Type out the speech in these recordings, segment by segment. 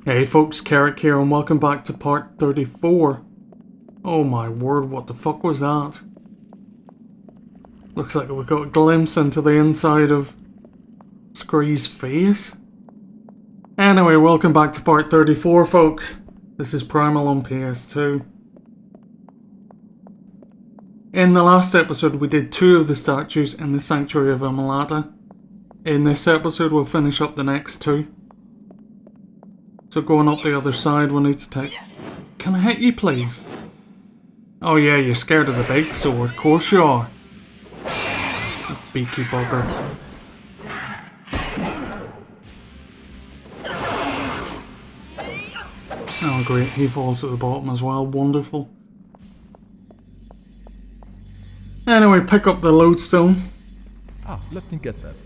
Hey folks, Keric here and welcome back to part 34. Oh my word, what the fuck was that? Looks like we got a glimpse into the inside of Scree's face. Anyway, welcome back to part 34 folks. This is Primal on PS2. In the last episode we did 2 of the statues in the Sanctuary of Immolata. In this episode we'll finish up the next 2. So going up the other side, we'll need to take... Can I hit you, please? Oh yeah, you're scared of the big sword. Of course you are. You beaky bugger. Oh great, he falls at the bottom as well. Wonderful. Anyway, pick up the lodestone. Let me get that.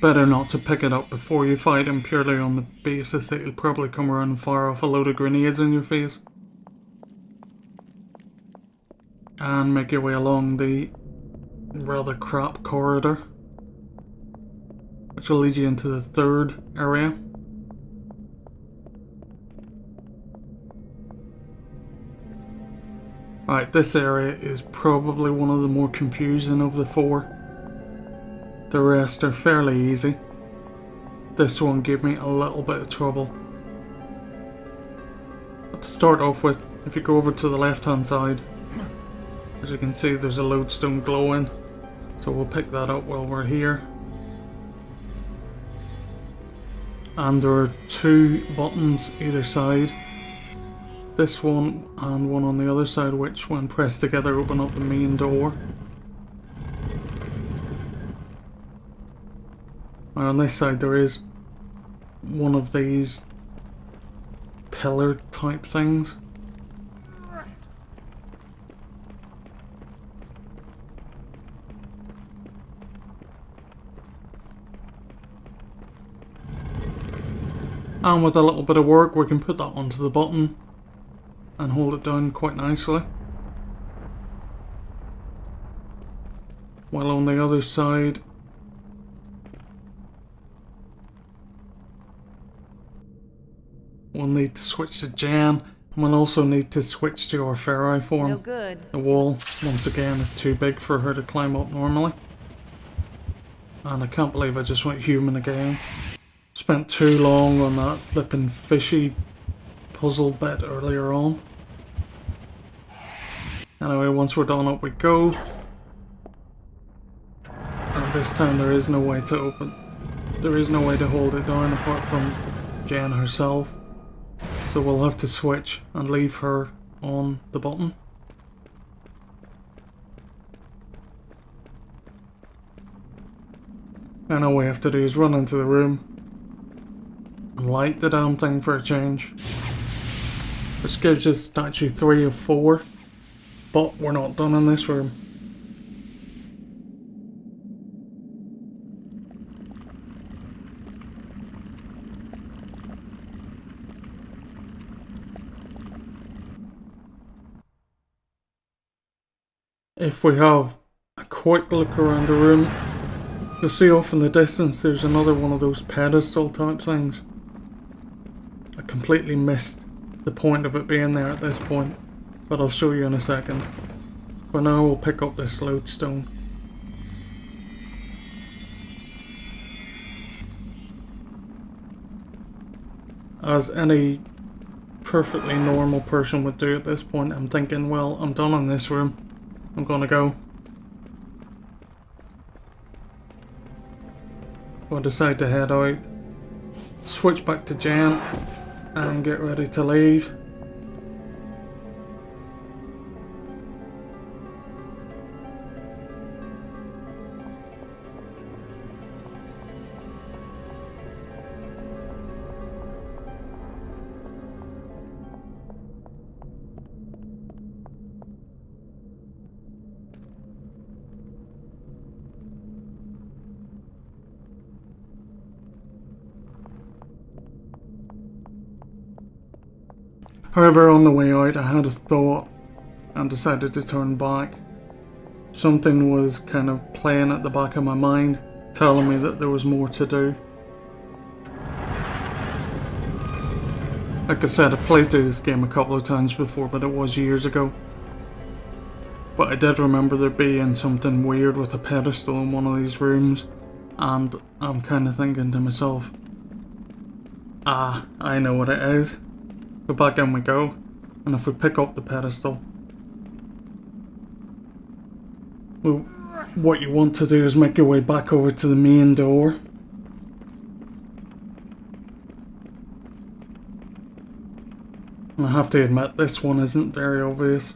Better not to pick it up before you fight him, purely on the basis that he'll probably come around and fire off a load of grenades in your face. And make your way along the rather crap corridor, which will lead you into the 3rd area. Right, this area is probably one of the more confusing of the 4. The rest are fairly easy. This one gave me a little bit of trouble. But to start off with, if you go over to the left hand side, as you can see there's a lodestone glowing, so we'll pick that up while we're here. And there are 2 buttons either side. This one and one on the other side, which when pressed together open up the main door. On this side there is one of these pillar type things. And with a little bit of work we can put that onto the button and hold it down quite nicely. While on the other side we'll need to switch to Jan, and we'll also need to switch to our Ferri form. No good. The wall, once again, is too big for her to climb up normally. And I can't believe I just went human again. Spent too long on that flippin' fishy puzzle bit earlier on. Anyway, once we're done, up we go. And this time there is no way to open. There is no way to hold it down apart from Jan herself. So we'll have to switch and leave her on the button. And all we have to do is run into the room and light the damn thing for a change. Which gives us statue 3 of 4. But we're not done in this room. If we have a quick look around the room, you'll see off in the distance there's another one of those pedestal type things. I completely missed the point of it being there at this point, but I'll show you in a second. For now we'll pick up this lodestone. As any perfectly normal person would do at this point, I'm thinking, well, I'm done in this room. I'm gonna go. We'll decide to head out, switch back to Jan, and get ready to leave. However, on the way out I had a thought and decided to turn back. Something was kind of playing at the back of my mind, telling me that there was more to do. Like I said, I've played through this game a couple of times before, but it was years ago. But I did remember there being something weird with a pedestal in one of these rooms, and I'm kind of thinking to myself, I know what it is. So back in we go, and if we pick up the pedestal, well, what you want to do is make your way back over to the main door. And I have to admit, this one isn't very obvious.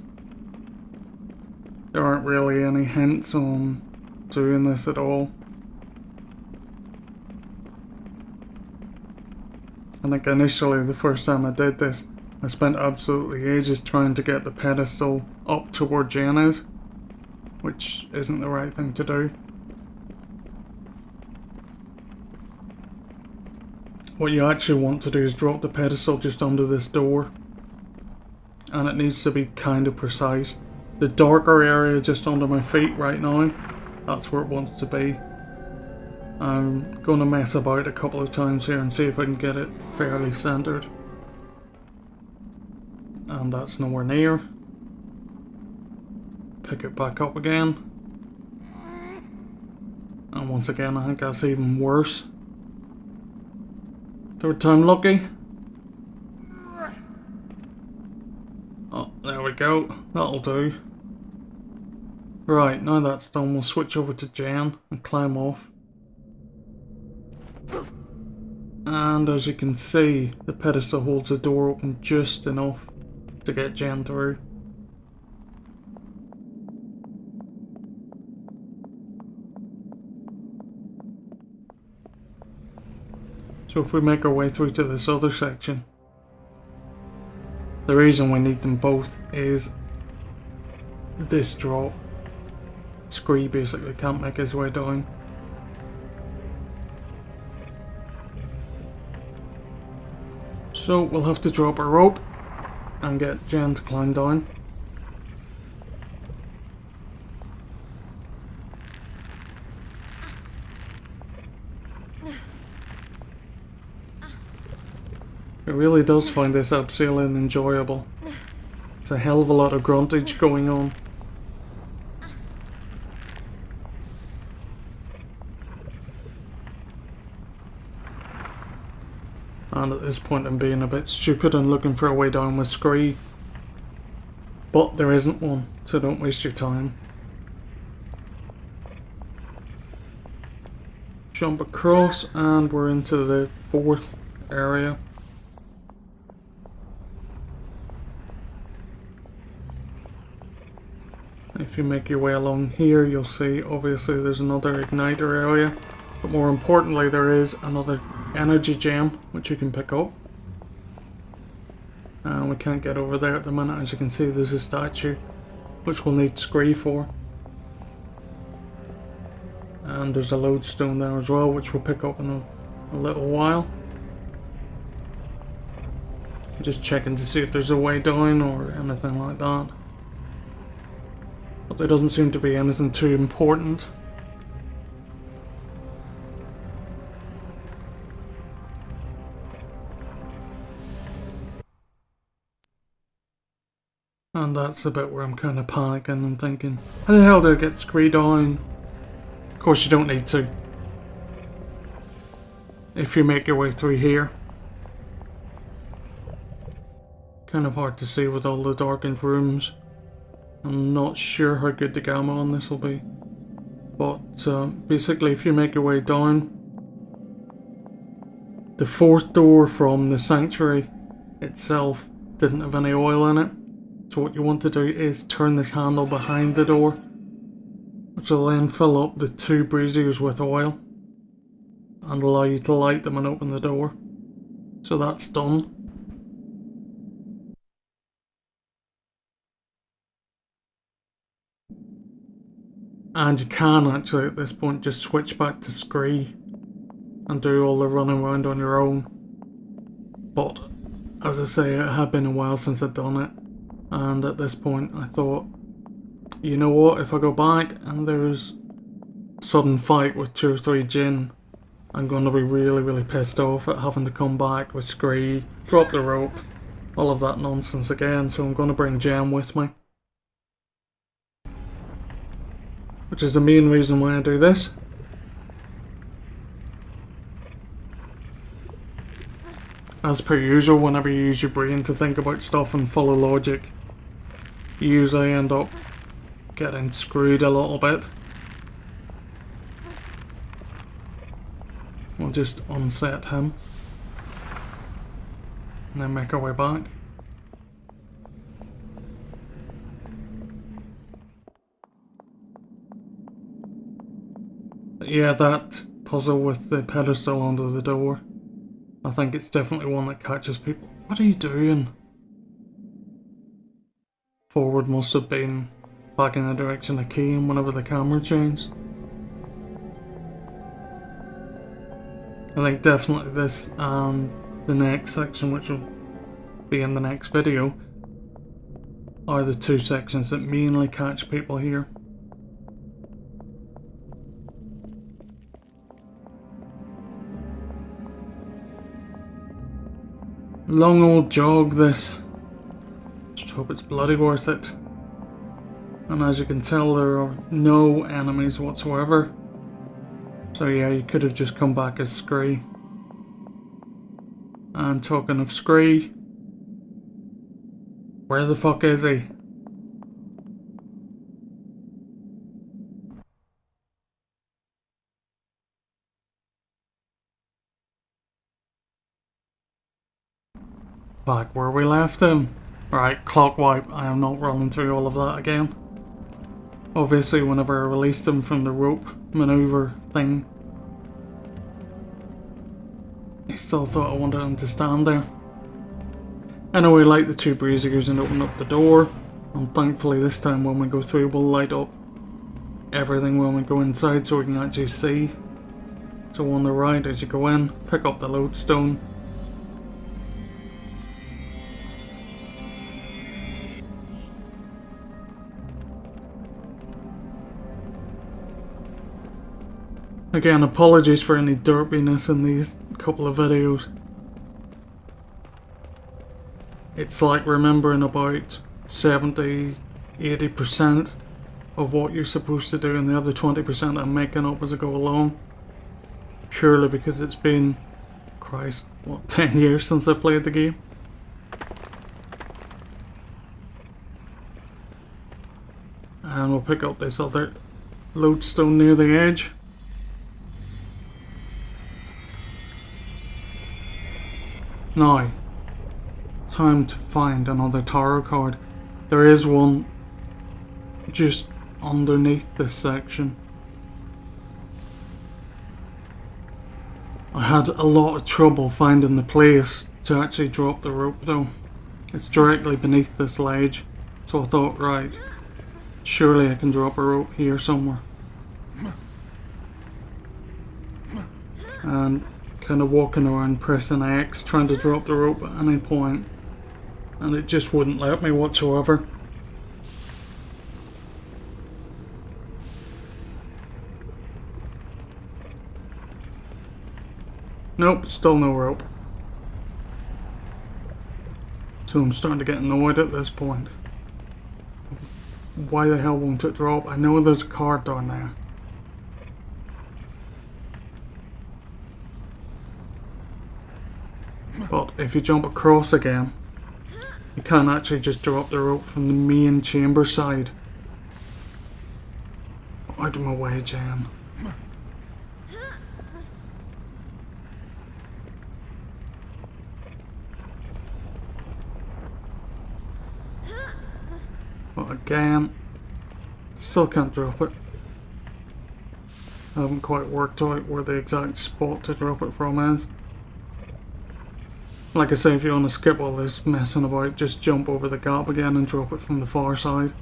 There aren't really any hints on doing this at all. I think initially, the first time I did this, I spent absolutely ages trying to get the pedestal up to where Jen is, which isn't the right thing to do. What you actually want to do is drop the pedestal just under this door, and it needs to be kind of precise. The darker area just under my feet right now, that's where it wants to be. I'm going to mess about a couple of times here and see if I can get it fairly centered. And that's nowhere near. Pick it back up again. And once again, I think that's even worse. Third time lucky. Oh, there we go. That'll do. Right, now that's done, we'll switch over to Jen and climb off. And as you can see, the pedestal holds the door open just enough to get Jen through. So if we make our way through to this other section, the reason we need them both is this drop. Scree basically can't make his way down. So we'll have to drop a rope and get Jen to climb down. It really does find this abseiling enjoyable. It's a hell of a lot of gruntage going on. And at this point I'm being a bit stupid and looking for a way down with Scree. But there isn't one, so don't waste your time. Jump across and we're into the fourth area. If you make your way along here, you'll see obviously there's another igniter area, but more importantly there is another energy gem which you can pick up. And we can't get over there at the minute. As you can see, there's a statue which we'll need Scree for. And there's a lodestone there as well, which we'll pick up in a little while. Just checking to see if there's a way down or anything like that. But there doesn't seem to be anything too important. And that's the bit where I'm kind of panicking and thinking, how the hell do I get Scree down? Of course you don't need to. If you make your way through here. Kind of hard to see with all the darkened rooms. I'm not sure how good the gamma on this will be. But basically if you make your way down, the fourth door from the Sanctuary itself didn't have any oil in it. So what you want to do is turn this handle behind the door, which will then fill up the two braziers with oil and allow you to light them and open the door. So that's done. And you can actually at this point just switch back to Scree and do all the running around on your own. But as I say, it had been a while since I'd done it. And at this point I thought, you know what, if I go back and there's a sudden fight with 2 or 3 Jinn, I'm going to be really pissed off at having to come back with Scree, drop the rope, all of that nonsense again, so I'm going to bring Jem with me. Which is the main reason why I do this. As per usual, whenever you use your brain to think about stuff and follow logic, you usually end up getting screwed a little bit. We'll just unset him. And then make our way back. But yeah, that puzzle with the pedestal under the door, I think it's definitely one that catches people. What are you doing? Forward must have been back in the direction it came whenever the camera changed. I think definitely this and the next section, which will be in the next video, are the two sections that mainly catch people here. Long old jog this. Just hope it's bloody worth it. And as you can tell, there are no enemies whatsoever. So yeah, you could have just come back as Scree. And talking of Scree, where the fuck is he? Back where we left him. Right, clock wipe. I am not running through all of that again. Obviously, whenever I released him from the rope maneuver thing, he still thought I wanted him to stand there. Anyway, light the two braziers and open up the door. And thankfully this time when we go through, we'll light up everything when we go inside so we can actually see. So on the right as you go in, pick up the lodestone. Again, apologies for any derpiness in these couple of videos. It's like remembering about 70-80% of what you're supposed to do, and the other 20% I'm making up as I go along. Purely because it's been, Christ, what, 10 years since I played the game? And we'll pick up this other lodestone near the edge. Now, time to find another tarot card. There is one just underneath this section. I had a lot of trouble finding the place to actually drop the rope though. It's directly beneath this ledge, so I thought, right, surely I can drop a rope here somewhere. And kind of walking around pressing X, trying to drop the rope at any point, and it just wouldn't let me whatsoever. Nope, still no rope. So I'm starting to get annoyed at this point. Why the hell won't it drop? I know there's a card down there. But if you jump across again, you can't actually just drop the rope from the main chamber side. Out of my way, Jan. But again, still can't drop it. I haven't quite worked out where the exact spot to drop it from is. Like I say, if you want to skip all this messing about, just jump over the gap again and drop it from the far side.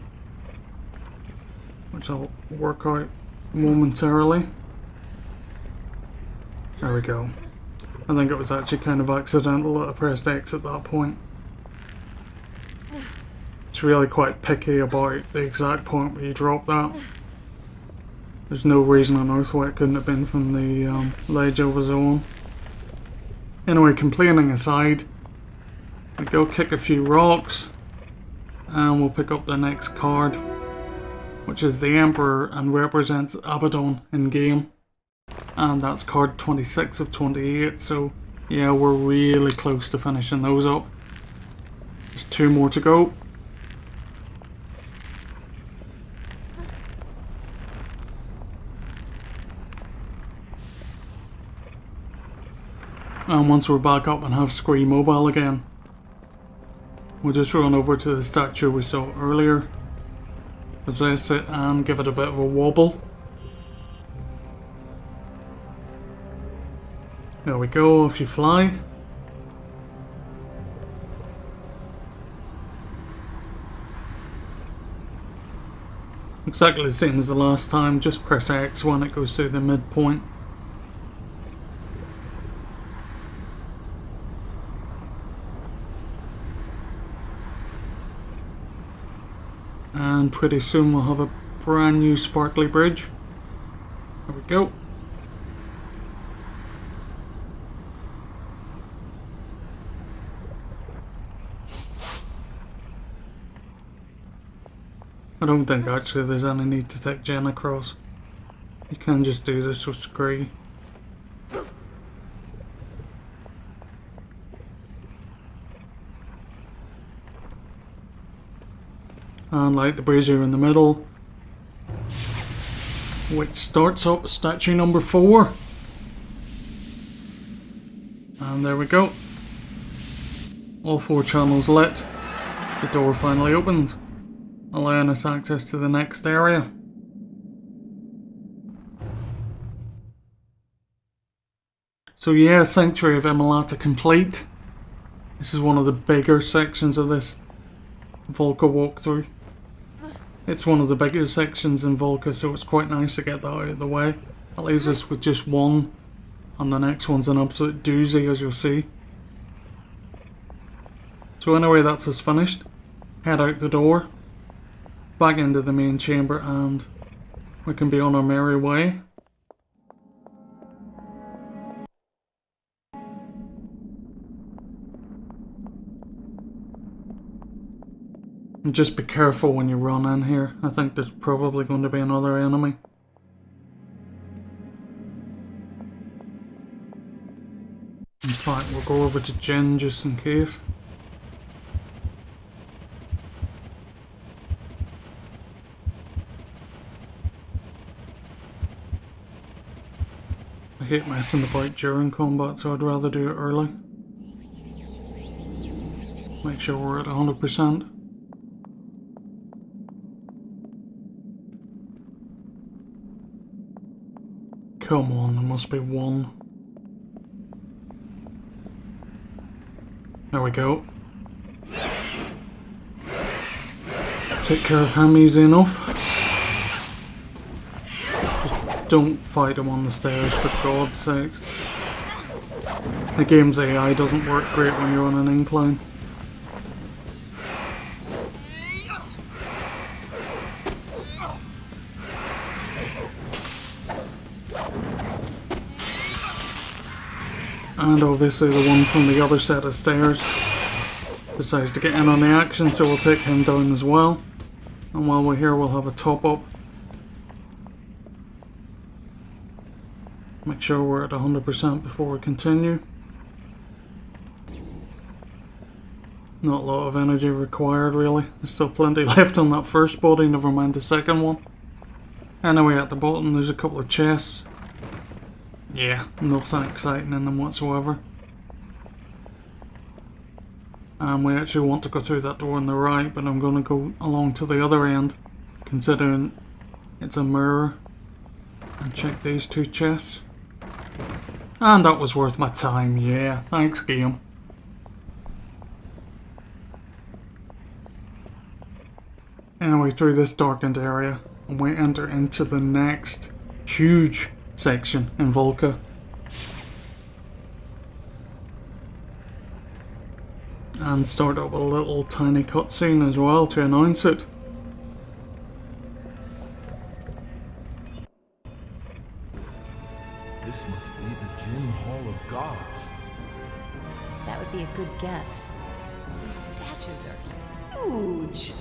Which I'll work out momentarily. There we go. I think it was actually kind of accidental that I pressed X at that point. It's really quite picky about the exact point where you drop that. There's no reason on earth why it couldn't have been from the ledge I was on. Anyway, complaining aside, We go kick a few rocks, and we'll pick up the next card, which is the Emperor and represents Abaddon in game. And that's card 26 of 28, so yeah, we're really close to finishing those up. There's 2 more to go. And once we're back up and have Scree mobile again, we'll just run over to the statue we saw earlier, possess it and give it a bit of a wobble. There we go, if you fly. Exactly the same as the last time, just press X when it goes through the midpoint. And pretty soon we'll have a brand new sparkly bridge. There we go. I don't think actually there's any need to take Jen across. You can just do this with Scree. And light the brazier in the middle, which starts up statue number 4. And there we go. All 4 channels lit. The door finally opens, allowing us access to the next area. So yeah, Sanctuary of Immolata complete. This is one of the bigger sections of this Volca walkthrough. It's one of the bigger sections in Volca, so it's quite nice to get that out of the way. It leaves us with just one, and the next one's an absolute doozy, as you'll see. So anyway, that's us finished. Head out the door, back into the main chamber, and we can be on our merry way. And just be careful when you run in here. I think there's probably going to be another enemy. In fact, we'll go over to Jin just in case. I hate messing about during combat, so I'd rather do it early. Make sure we're at 100%. Come on, there must be one. There we go. Take care of him easy enough. Just don't fight him on the stairs, for God's sake. The game's AI doesn't work great when you're on an incline. And obviously the one from the other set of stairs decides to get in on the action, so we'll take him down as well. And while we're here, we'll have a top up. Make sure we're at 100% before we continue. Not a lot of energy required really. There's still plenty left on that first body, never mind the second one. Anyway, at the bottom there's a couple of chests. Yeah, nothing exciting in them whatsoever. And we actually want to go through that door on the right, but I'm going to go along to the other end, considering it's a mirror, and check these 2 chests. And that was worth my time, yeah, thanks game. Anyway, through this darkened area, and we enter into the next huge section in Volca. And start up a little tiny cutscene as well to announce it. This must be the Jin Hall of Gods. That would be a good guess. These statues are huge.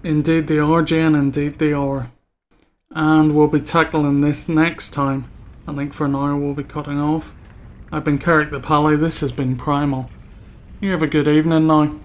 Indeed they are, Jane, indeed they are. And we'll be tackling this next time. I think for now we'll be cutting off. I've been Keric the Pally, this has been Primal. You have a good evening now.